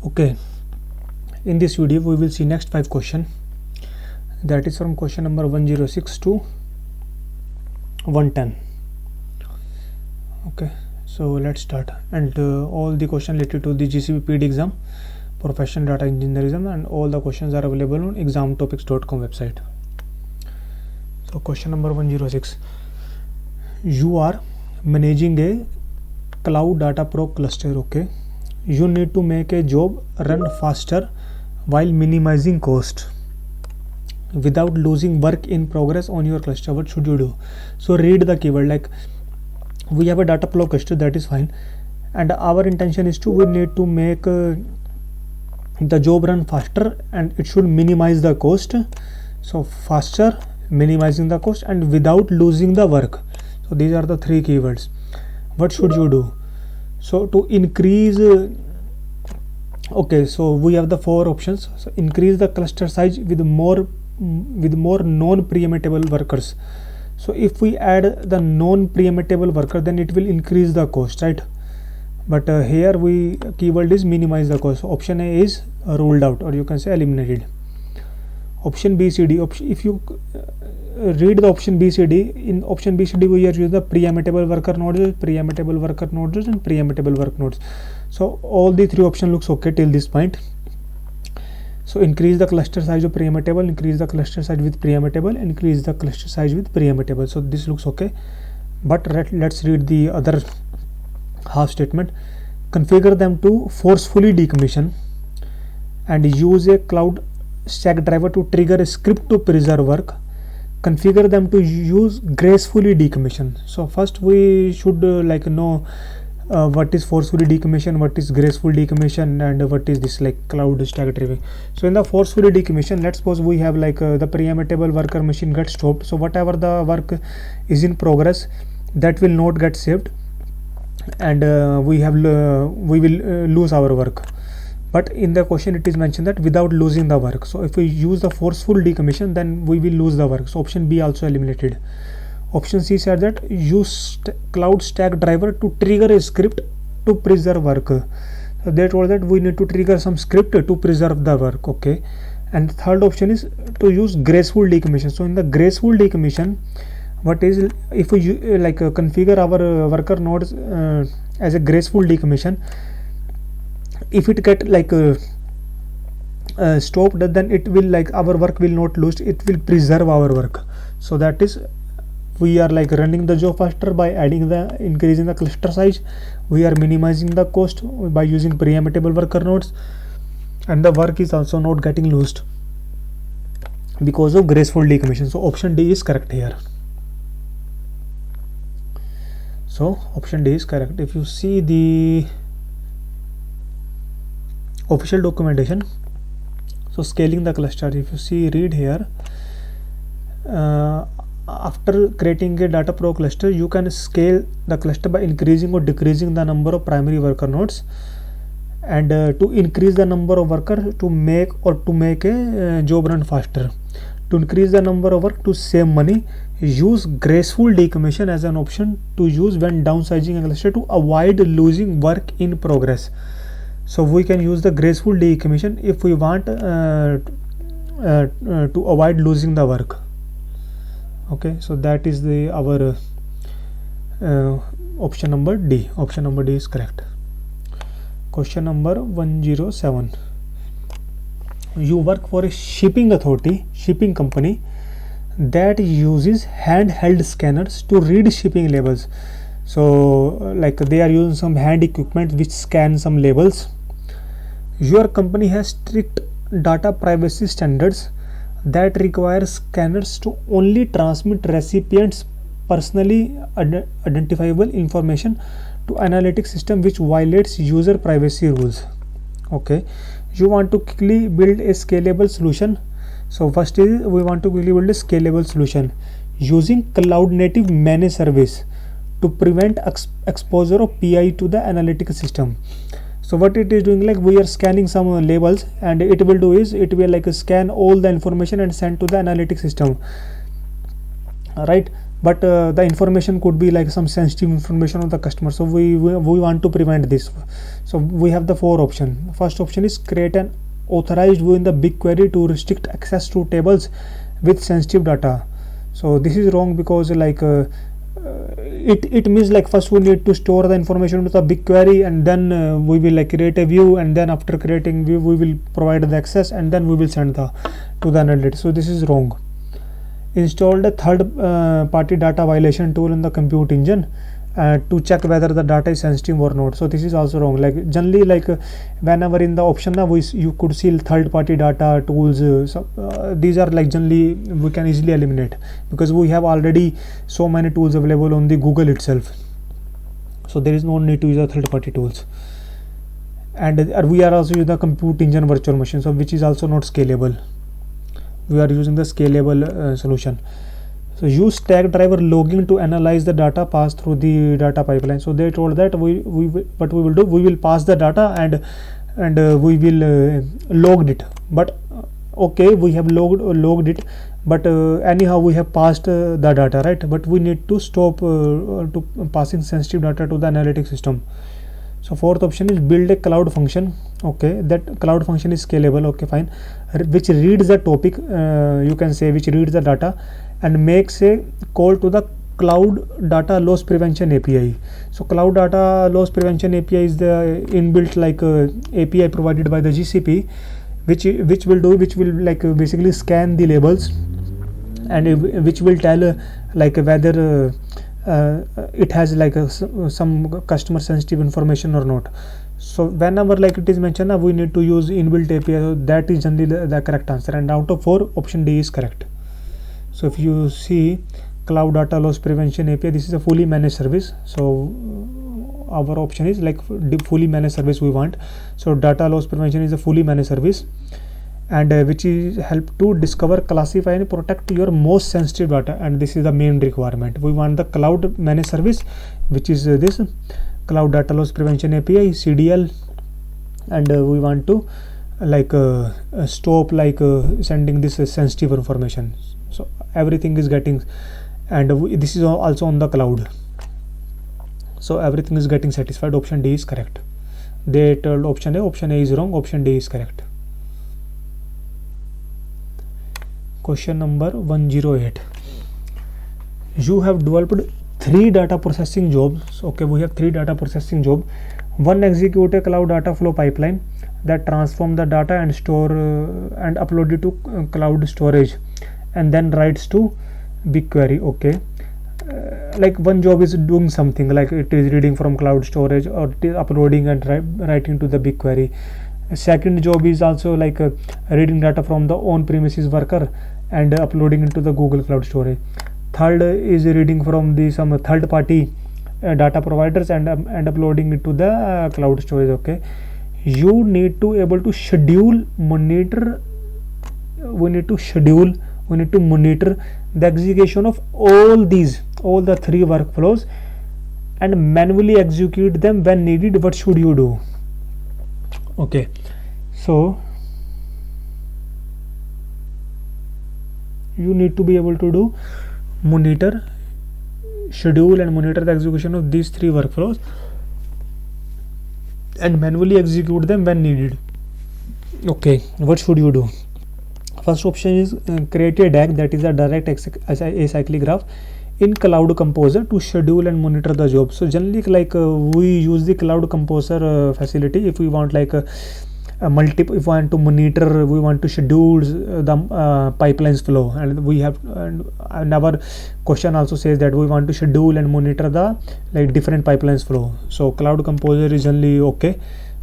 Okay, in this video we will see next 5 question, that is from question number 106 to 110. Okay, so let's start. And all the question related to the GCP PD exam, professional data engineering, and all the questions are available on examtopics.com website. So question number 106, you are managing a cloud data pro cluster. Okay, you need to make a job run faster while minimizing cost without losing work in progress on your cluster. What should you do? So read the keyword. Like, we have a data flow cluster, that is fine, and our intention is we need to make the job run faster and it should minimize the cost. So faster, minimizing the cost, and without losing the work. So these are the 3 keywords. What should you do? So to increase okay, so we have the 4 options. So increase the cluster size with more non-preemmatable workers. So if we add the non-preemmatable worker, then it will increase the cost, right? But here keyword is minimize the cost. So option A is ruled out, or you can say eliminated. Option B, C, D. If you read the option B, C, D, in option B, C, D we are using the preemmatable worker nodes, preemmatable worker nodes, and preemmatable work nodes. So all the 3 options looks okay till this point. So increase the cluster size of preemmatable, increase the cluster size with preemmatable, increase the cluster size with preemmatable. So this looks okay. But let's read the other half statement. Configure them to forcefully decommission and use a cloud stack driver to trigger a script to preserve work. Configure them to use gracefully decommission. So first we should know what is forcefully decommission, what is graceful decommission, and what is this cloud stack driving. So in the forcefully decommission, let's suppose we have the preemmatable worker machine gets stopped. So whatever the work is in progress, that will not get saved, and we will lose our work. But in the question it is mentioned that without losing the work. So if we use the forceful decommission, then we will lose the work. So option B also eliminated. Option C said that use cloud stack driver to trigger a script to preserve work. So they told that we need to trigger some script to preserve the work. Okay, and third option is to use graceful decommission. So in the graceful decommission, what is, if we configure our worker nodes as a graceful decommission, if it get stopped, then it will our work will not lose, it will preserve our work. So that is, we are running the job faster by increasing the cluster size. We are minimizing the cost by using preemmatable worker nodes, and the work is also not getting lost because of graceful decommission. So option D is correct here. So option D is correct. If you see the official documentation, so scaling the cluster, if you see, read here, after creating a data pro cluster, you can scale the cluster by increasing or decreasing the number of primary worker nodes, and to increase the number of workers to make a job run faster. To increase the number of work to save money, use graceful decommission as an option to use when downsizing a cluster to avoid losing work in progress. So we can use the graceful decommission if we want to avoid losing the work. Okay, so that is our option number D. Option number D is correct. Question number 107. You work for a shipping company that uses handheld scanners to read shipping labels. So they are using some hand equipment which scan some labels. Your company has strict data privacy standards that require scanners to only transmit recipients' personally identifiable information to analytics system, which violates user privacy rules. Okay, you want to quickly build a scalable solution. So first is, we want to quickly build a scalable solution using cloud native managed service to prevent exposure of PI to the analytics system. So what it is doing, we are scanning some labels, and it will do is, it will scan all the information and send to the analytics system, right? but the information could be like some sensitive information of the customer, so we want to prevent this. So we have the 4 option. First option is create an authorized view in the BigQuery to restrict access to tables with sensitive data. So this is wrong, because like it means like first we need to store the information with the BigQuery, and then we will like create a view, and then after creating view we will provide the access, and then we will send the to the analytics. So this is wrong. Installed a third party data violation tool in the compute engine to check whether the data is sensitive or not. So this is also wrong. Like generally, like whenever in the option you could see third party data tools, these are like generally we can easily eliminate, because we have already so many tools available on the Google itself, so there is no need to use the third party tools. And we are also using the compute engine virtual machine, so which is also not scalable. We are using the scalable solution. So use Stackdriver logging to analyze the data passed through the data pipeline. So they told that what we will do, we will pass the data and we will logged it. But okay, we have logged it, but anyhow we have passed the data, right? But we need to stop to passing sensitive data to the analytics system. So fourth option is build a cloud function. Okay, that cloud function is scalable. Okay, fine. Which reads the topic, you can say, which reads the data and makes a call to the cloud data loss prevention API. So cloud data loss prevention API is the inbuilt like API provided by the GCP, which will like basically scan the labels, and which will tell like whether it has like some customer sensitive information or not. So whenever like it is mentioned, we need to use inbuilt API. So that is generally the correct answer, and out of 4, option D is correct. So if you see cloud data loss prevention API, this is a fully managed service. So our option is like fully managed service we want. So data loss prevention is a fully managed service, and which is help to discover, classify and protect your most sensitive data, and this is the main requirement. We want the cloud managed service, which is this cloud data loss prevention API CDL, and we want to like stop like sending this sensitive information. So everything is getting, and this is also on the cloud, so everything is getting satisfied. Option D is correct. They told option A is wrong, option D is correct. Question number 108. You have developed 3 data processing jobs. Okay, we have 3 data processing job. One execute a cloud data flow pipeline that transform the data and store and upload it to cloud storage, and then writes to BigQuery. Okay, like one job is doing something like it is reading from cloud storage, or it is uploading and writing to the BigQuery. Second job is also like reading data from the on-premises worker and uploading into the Google Cloud Storage. Third is reading from the some third-party data providers and uploading it to the cloud storage. Okay, you need to able to schedule, monitor. We need to monitor the execution of all the 3 workflows and manually execute them when needed. What should you do? Okay, so you need to be able to do monitor, schedule and monitor the execution of these 3 workflows and manually execute them when needed. Okay, what should you do? First option is create a DAG, that is a direct acyclic graph, in Cloud Composer to schedule and monitor the job. So generally like we use the Cloud Composer facility if we want like if we want to monitor, we want to schedule the pipelines flow, and we have and our question also says that we want to schedule and monitor the like different pipelines flow. So Cloud Composer is generally okay.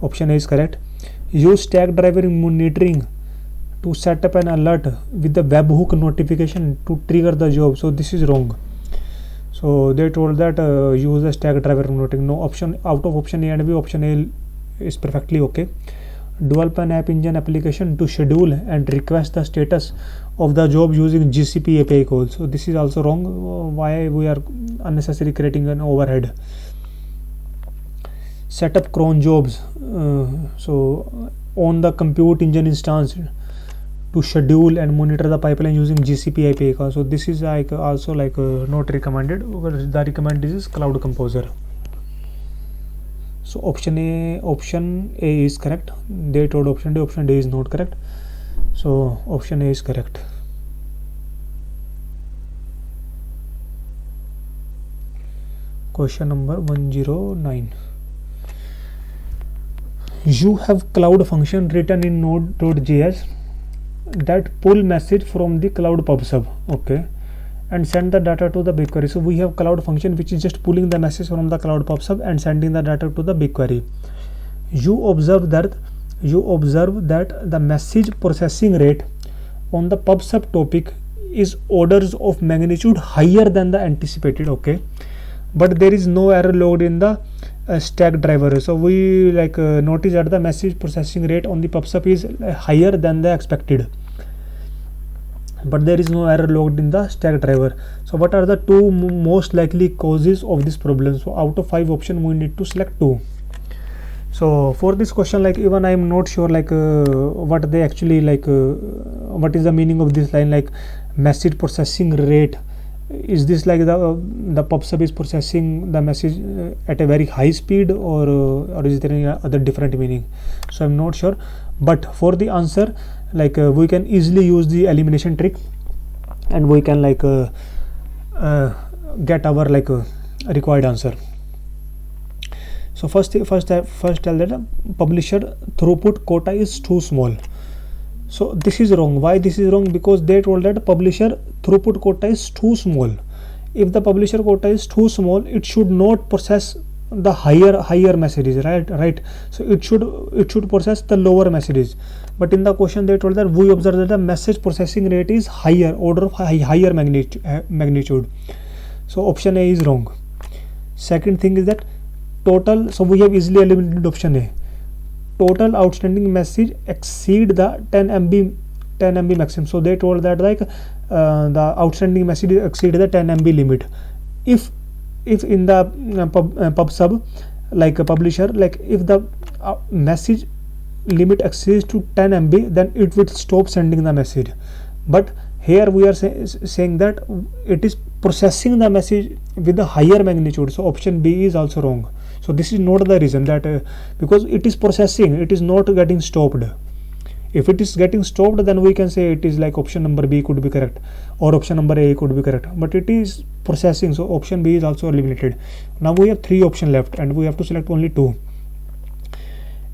Option A is correct. Use Stackdriver monitoring to set up an alert with the webhook notification to trigger the job. So this is wrong. So they told that use the Stackdriver monitoring. No, option out of option A and B, option A is perfectly okay. Develop an App Engine application to schedule and request the status of the job using GCP API calls. So this is also wrong. Why we are unnecessarily creating an overhead? Set up cron jobs. So on the compute engine instance to schedule and monitor the pipeline using GCP API. So this is like also like not recommended. The recommended is Cloud Composer. So option A is correct. They told option D is not correct. So option A is correct. Question number 109. You have cloud function written in node.js that pull message from the cloud pub sub, okay, and send the data to the BigQuery. So we have cloud function which is just pulling the message from the cloud pub sub and sending the data to the BigQuery. You observe that the message processing rate on the pub sub topic is orders of magnitude higher than the anticipated, okay, but there is no error logged in the stack driver. So we like notice that the message processing rate on the pub sub is higher than the expected, but there is no error logged in the stack driver. So what are the two most likely causes of this problem? So out of 5 options we need to select 2. So for this question, like even I am not sure like what they actually like what is the meaning of this line, like message processing rate. Is this like the pub sub is processing the message at a very high speed, or is there any other different meaning? So I'm not sure, but for the answer, like we can easily use the elimination trick and we can like get our like required answer. So first tell that publisher throughput quota is too small. So this is wrong. Why this is wrong? Because they told that publisher throughput quota is too small. If the publisher quota is too small, it should not process the higher messages, right? So it should process the lower messages. But in the question they told that we observe that the message processing rate is higher, order of higher magnitude. So option A is wrong. Second thing is that total. So we have easily eliminated option A. Total outstanding message exceed the 10 MB maximum. So they told that like the outstanding message exceed the 10 MB limit. If in the pub sub, like a publisher, like if the message limit exceeds to 10 MB, then it will stop sending the message. But here we are saying that it is processing the message with a higher magnitude. So option B is also wrong. So this is not the reason that because it is processing, it is not getting stopped. If it is getting stopped, then we can say it is like option number B could be correct, or option number A could be correct, but it is processing, so option B is also eliminated. Now we have 3 options left and we have to select only 2.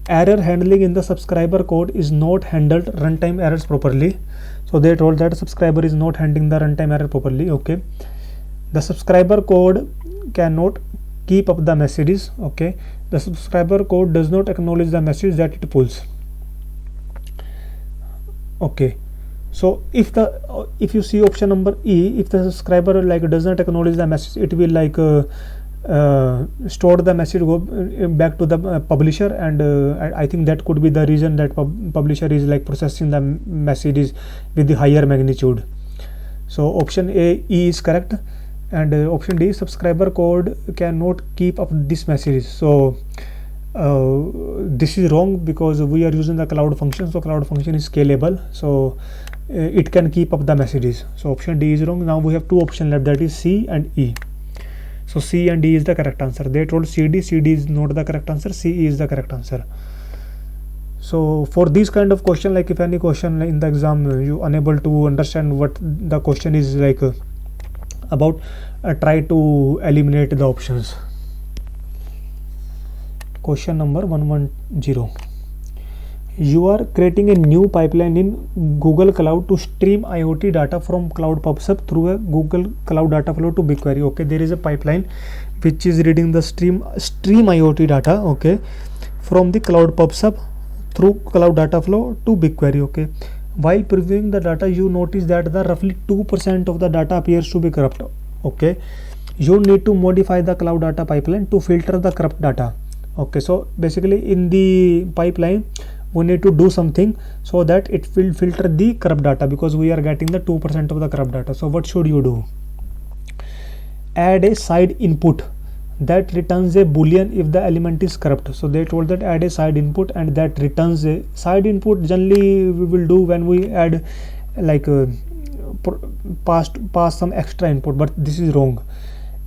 Error handling in the subscriber code is not handled runtime errors properly. So they told that subscriber is not handling the runtime error properly, okay. The subscriber code cannot keep up the messages, okay. The subscriber code does not acknowledge the message that it pulls, okay. So if you see option number E, if the subscriber like does not acknowledge the message, it will like store the message, go back to the publisher, and I think that could be the reason that publisher is like processing the messages with the higher magnitude. So option E is correct, and option D, subscriber code cannot keep up this message. So this is wrong because we are using the cloud function. So cloud function is scalable, so it can keep up the messages. So option D is wrong. Now we have 2 options left, that is C and E. So C and D is the correct answer. They told CD is not the correct answer, C is the correct answer. So for this kind of question, like if any question in the exam you unable to understand what the question is like about, try to eliminate the options. Question number 110. You are creating a new pipeline in Google Cloud to stream IoT data from Cloud PubSub through a Google Cloud Dataflow to BigQuery. Okay, there is a pipeline which is reading the stream IoT data, okay, from the Cloud PubSub through Cloud Dataflow to BigQuery. Okay, while previewing the data, you notice that the roughly 2% of the data appears to be corrupt. Okay, you need to modify the Cloud Data pipeline to filter the corrupt data. Okay, so basically in the pipeline we need to do something so that it will filter the corrupt data, because we are getting the 2% of the corrupt data. So what should you do? Add a side input that returns a boolean if the element is corrupt. So they told that add a side input and that returns a side input. Generally we will do when we add like pass some extra input, but this is wrong.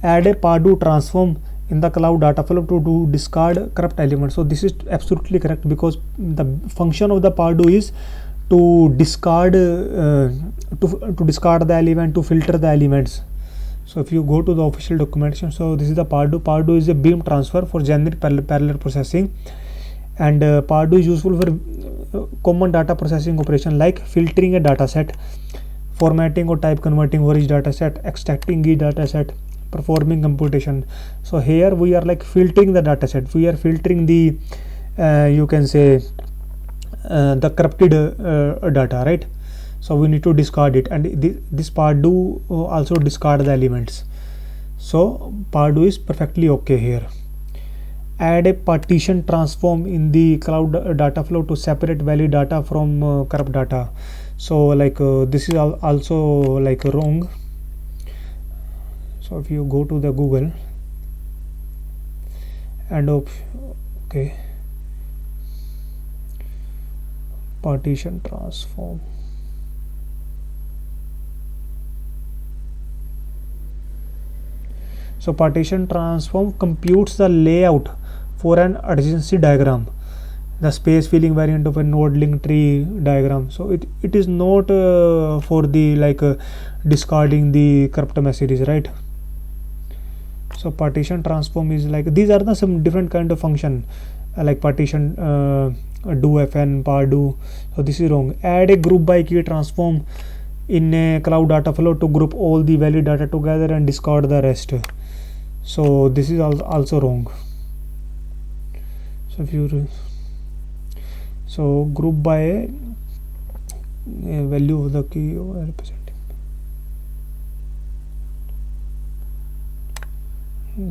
Add a Pardue transform in the cloud data flow to do discard corrupt element. So this is absolutely correct, because the function of the Pardue is to discard to discard the element, to filter the elements. So if you go to the official documentation, so this is the Pardue. Pardue is a beam transfer for generic parallel processing, and Pardue is useful for common data processing operation like filtering a data set, formatting or type converting for each data set, extracting each data set, performing computation. So here we are like filtering the data set, we are filtering the you can say the corrupted data, right? So we need to discard it, and this Pardue also discard the elements. So Pardue is perfectly okay here. Add a partition transform in the cloud data flow to separate valid data from corrupt data. So like this is also like wrong. So if you go to the Google and okay, partition transform, so partition transform computes the layout for an adjacency diagram, the space filling variant of a node link tree diagram. So it is not for the like discarding the corrupt messages, right? So partition transform is like, these are the some different kind of function like partition do fn Pardue. So this is wrong. Add a group by key transform in a cloud data flow to group all the valid data together and discard the rest. So this is also wrong. So if you so group by a value of the key representing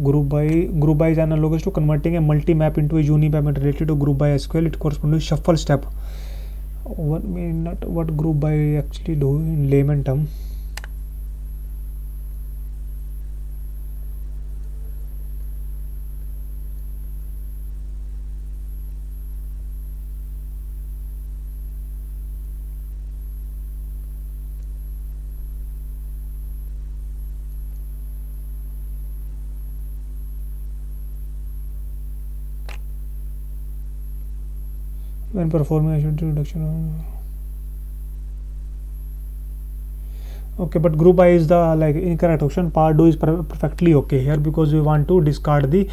group by is analogous to converting a multi-map into a uni-map, and related to group by SQL it corresponds to shuffle step. What group by actually do in layman term. When performing reduction. Okay, but group by is the like incorrect option. Pardue is perfectly okay here, because we want to discard the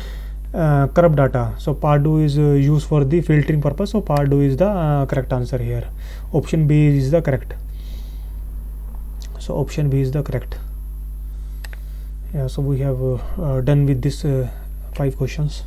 corrupt data. So Pardue is used for the filtering purpose. So Pardue is the correct answer here. Option B is the correct. So option B is the correct. Yeah, so we have done with this 5 questions.